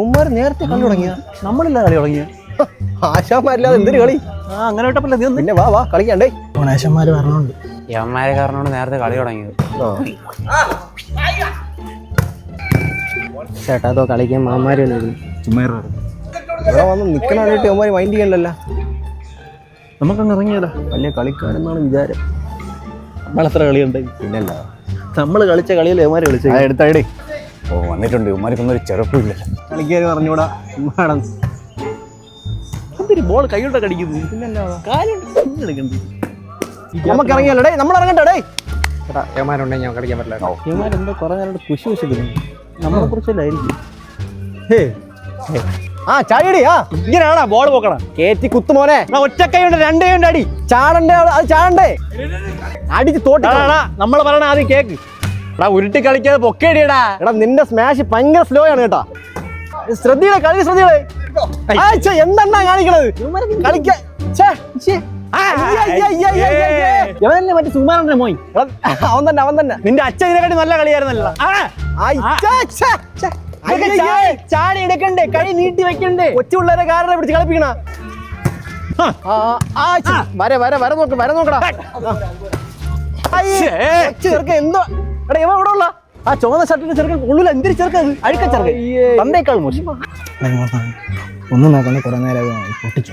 ഉമ്മാര് നേരത്തെ കളി തുടങ്ങിയ നമ്മളില്ല കളി തുടങ്ങിയ ആശാന്മാരില്ലാതെ എന്തൊരു കളി അങ്ങനെ വിട്ടപ്പല്ല നീ പിന്നെ വാ വാ കളിക്കണ്ടേ ഗുണേശന്മാര് പറഞ്ഞോണ്ട് യവന്മാരെ കാരണമാണ് നേരത്തെ കളി തുടങ്ങിയത്. ചേട്ടാ അതോ കളിക്കാൻ മാമാര് ചുമ്മാ ഇവിടെ വന്ന് നിക്കണായിട്ട് അവന്മാര് മൈൻഡ് ചെയ്യണ്ടല്ലോ. നമുക്കങ്ങ് ഇറങ്ങിയല്ലോ. വലിയ കളിക്കാരെന്നാണ് വിചാരം. നമ്മളെത്ര കളിയുണ്ടായി പിന്നല്ല നമ്മൾ കളിച്ച കളിയിൽ യവന്മാര് കളിച്ച എടുത്തടി ഓ വന്നിട്ടുണ്ട്. ഇവന്മാർക്കൊന്നും ഒരു ചെറുപ്പില്ല. കളിക്കാര് പറഞ്ഞൂടാ. എന്തൊരു ബോൾ കൈയോടെ കടിക്കുന്നത്. നമുക്ക് ഇറങ്ങിയല്ലേ നമ്മൾ ഇറങ്ങണ്ടേ. യവന്മാരുണ്ടെങ്കിൽ ഞാൻ കളിക്കാൻ പറ്റില്ല. യവന്മാരെന്തോ കുറെ നേരം കുശി കുശിക്കുന്നു. നമ്മളെ കുറിച്ചല്ലായിരിക്കും. ആ ചാടിയടി. ആ ഇങ്ങനെയാണോ ബോൾ പോക്കണം? കേറ്റി കുത്തു മോനെ. ഒറ്റ കൈ ഉണ്ട്, രണ്ട് കൈ ഉണ്ട്. അടി ചാടണ്ടേ, അത് ചാടണ്ടേ. അടിച്ച് തോട്ടാ. നമ്മൾ പറയണ ആദ്യം കേക്ക്. എടാ ഉരുട്ടി കളിക്കാതെ പൊക്കേടിയടാ. എടാ നിന്റെ സ്മാഷ് ഭയങ്കര സ്ലോ ആണ് കേട്ടാ. ശ്രദ്ധയുടെ കളി ശ്രദ്ധയുടെ. എന്തെണ്ണ കാണിക്കണത് കളിക്ക. ഇവനല്ലേ മറ്റേ സുമാരന്റെ മോയ്. അവൻ തന്നെ നിന്റെ അച്ഛൻ ഇതിനെക്കാട്ടി നല്ല കളിയായിരുന്നല്ലോ. ചാടി എടുക്കണ്ടേ, കൈ നീട്ടി വെക്കണ്ടേ. കൊച്ചു പിള്ളേരെ കാരനെ പിടിച്ച് കളിപ്പിക്കണ. വര നോക്കടാ. ചെറുക്ക എന്തോ എടാ ഇവ ഇവിടെ ഉള്ള ആ ചുവന്ന ഷർട്ടിന്റെ ചെറുക്കൻ ഉള്ളിൽ എന്തിരി ചെറുക്കത് അഴുക്ക ചെറുക്കൻ തന്നേക്കാൾ മോശം. ഒന്നും നോക്കണ്ട കുറെ നേരം പൊട്ടിച്ചു.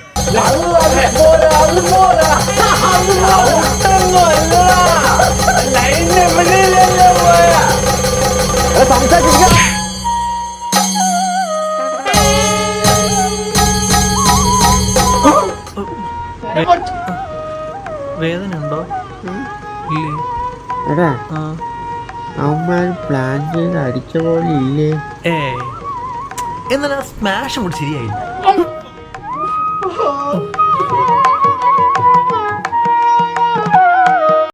വേദന ഉണ്ടോ? എടാ അവന്മാർ പ്ലാൻ ചെയ്ത് അടിച്ച പോലെ ഇല്ലേ? എന്നാലും സ്മാഷ് കൂടി ശരിയായി.